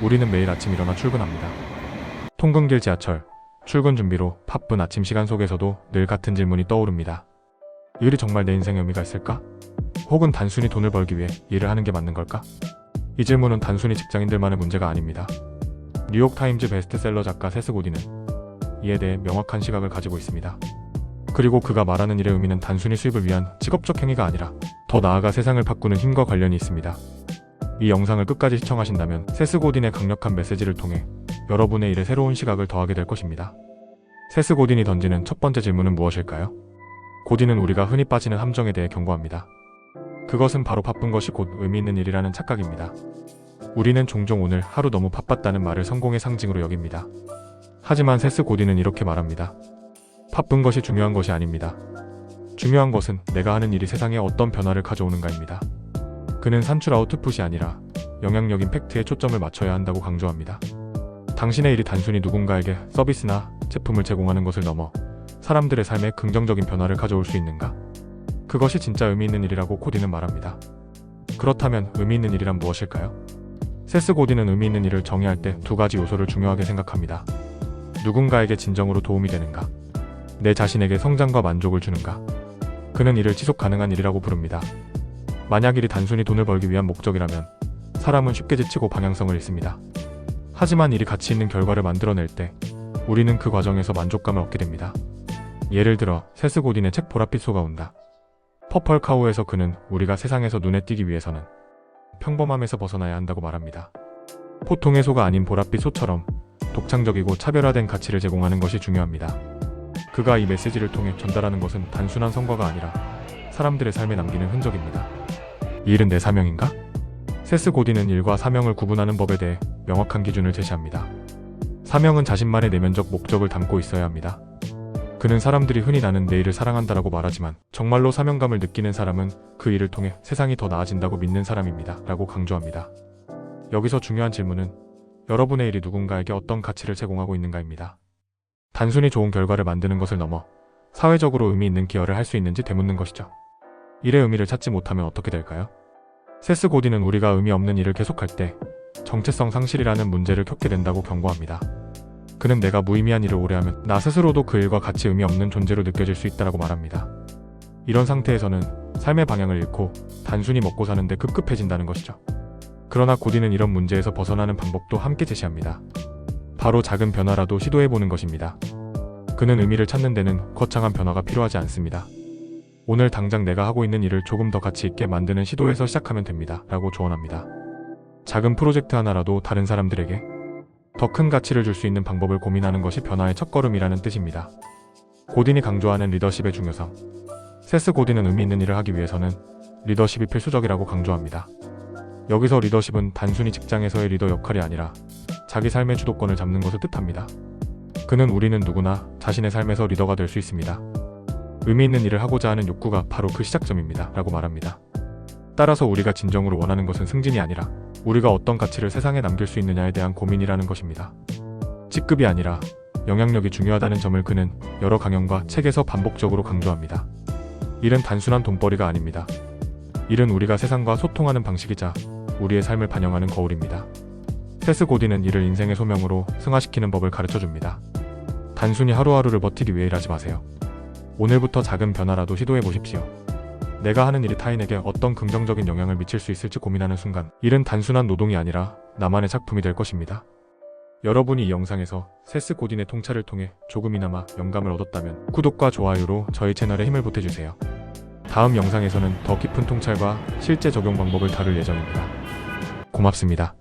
우리는 매일 아침 일어나 출근합니다. 통근길 지하철, 출근 준비로 바쁜 아침 시간 속에서도 늘 같은 질문이 떠오릅니다. 일이 정말 내 인생에 의미가 있을까? 혹은 단순히 돈을 벌기 위해 일을 하는 게 맞는 걸까? 이 질문은 단순히 직장인들만의 문제가 아닙니다. 뉴욕타임즈 베스트셀러 작가 세스 고딘은 이에 대해 명확한 시각을 가지고 있습니다. 그리고 그가 말하는 일의 의미는 단순히 수입을 위한 직업적 행위가 아니라 더 나아가 세상을 바꾸는 힘과 관련이 있습니다. 이 영상을 끝까지 시청하신다면 세스 고딘의 강력한 메시지를 통해 여러분의 일에 새로운 시각을 더하게 될 것입니다. 세스 고딘이 던지는 첫 번째 질문은 무엇일까요? 고딘은 우리가 흔히 빠지는 함정에 대해 경고합니다. 그것은 바로 바쁜 것이 곧 의미 있는 일이라는 착각입니다. 우리는 종종 오늘 하루 너무 바빴다는 말을 성공의 상징으로 여깁니다. 하지만 세스 고딘은 이렇게 말합니다. 바쁜 것이 중요한 것이 아닙니다. 중요한 것은 내가 하는 일이 세상에 어떤 변화를 가져오는가입니다. 그는 산출 아웃풋이 아니라 영향력 임팩트에 초점을 맞춰야 한다고 강조합니다. 당신의 일이 단순히 누군가에게 서비스나 제품을 제공하는 것을 넘어 사람들의 삶에 긍정적인 변화를 가져올 수 있는가? 그것이 진짜 의미 있는 일이라고 고딘은 말합니다. 그렇다면 의미 있는 일이란 무엇일까요? 세스 고딘은 의미 있는 일을 정의할 때 두 가지 요소를 중요하게 생각합니다. 누군가에게 진정으로 도움이 되는가? 내 자신에게 성장과 만족을 주는가? 그는 이를 지속 가능한 일이라고 부릅니다. 만약 일이 단순히 돈을 벌기 위한 목적이라면 사람은 쉽게 지치고 방향성을 잃습니다. 하지만 일이 가치 있는 결과를 만들어낼 때 우리는 그 과정에서 만족감을 얻게 됩니다. 예를 들어 세스 고딘의 책 보랏빛 소가 온다. 퍼플 카우에서 그는 우리가 세상에서 눈에 띄기 위해서는 평범함에서 벗어나야 한다고 말합니다. 보통의 소가 아닌 보랏빛 소처럼 독창적이고 차별화된 가치를 제공하는 것이 중요합니다. 그가 이 메시지를 통해 전달하는 것은 단순한 성과가 아니라 사람들의 삶에 남기는 흔적입니다. 이 일은 내 사명인가? 세스 고딘은 일과 사명을 구분하는 법에 대해 명확한 기준을 제시합니다. 사명은 자신만의 내면적 목적을 담고 있어야 합니다. 그는 사람들이 흔히 나는 내 일을 사랑한다라고 말하지만 정말로 사명감을 느끼는 사람은 그 일을 통해 세상이 더 나아진다고 믿는 사람입니다. 라고 강조합니다. 여기서 중요한 질문은 여러분의 일이 누군가에게 어떤 가치를 제공하고 있는가입니다. 단순히 좋은 결과를 만드는 것을 넘어 사회적으로 의미 있는 기여를 할 수 있는지 되묻는 것이죠. 일의 의미를 찾지 못하면 어떻게 될까요? 세스 고딘은 우리가 의미 없는 일을 계속할 때 정체성 상실이라는 문제를 겪게 된다고 경고합니다. 그는 내가 무의미한 일을 오래 하면 나 스스로도 그 일과 같이 의미 없는 존재로 느껴질 수 있다고 말합니다. 이런 상태에서는 삶의 방향을 잃고 단순히 먹고 사는데 급급해진다는 것이죠. 그러나 고딘은 이런 문제에서 벗어나는 방법도 함께 제시합니다. 바로 작은 변화라도 시도해보는 것입니다. 그는 의미를 찾는 데는 거창한 변화가 필요하지 않습니다. 오늘 당장 내가 하고 있는 일을 조금 더 가치 있게 만드는 시도에서 시작하면 됩니다. 라고 조언합니다. 작은 프로젝트 하나라도 다른 사람들에게 더 큰 가치를 줄 수 있는 방법을 고민하는 것이 변화의 첫걸음이라는 뜻입니다. 고딘이 강조하는 리더십의 중요성. 세스 고딘은 의미 있는 일을 하기 위해서는 리더십이 필수적이라고 강조합니다. 여기서 리더십은 단순히 직장에서의 리더 역할이 아니라 자기 삶의 주도권을 잡는 것을 뜻합니다. 그는 우리는 누구나 자신의 삶에서 리더가 될 수 있습니다. 의미 있는 일을 하고자 하는 욕구가 바로 그 시작점입니다. 라고 말합니다. 따라서 우리가 진정으로 원하는 것은 승진이 아니라 우리가 어떤 가치를 세상에 남길 수 있느냐에 대한 고민이라는 것입니다. 직급이 아니라 영향력이 중요하다는 점을 그는 여러 강연과 책에서 반복적으로 강조합니다. 일은 단순한 돈벌이가 아닙니다. 일은 우리가 세상과 소통하는 방식이자 우리의 삶을 반영하는 거울입니다. 세스 고딘은 이를 인생의 소명으로 승화시키는 법을 가르쳐줍니다. 단순히 하루하루를 버티기 위해 일하지 마세요. 오늘부터 작은 변화라도 시도해 보십시오. 내가 하는 일이 타인에게 어떤 긍정적인 영향을 미칠 수 있을지 고민하는 순간 일은 단순한 노동이 아니라 나만의 작품이 될 것입니다. 여러분이 이 영상에서 세스 고딘의 통찰을 통해 조금이나마 영감을 얻었다면 구독과 좋아요로 저희 채널에 힘을 보태주세요. 다음 영상에서는 더 깊은 통찰과 실제 적용 방법을 다룰 예정입니다. 고맙습니다.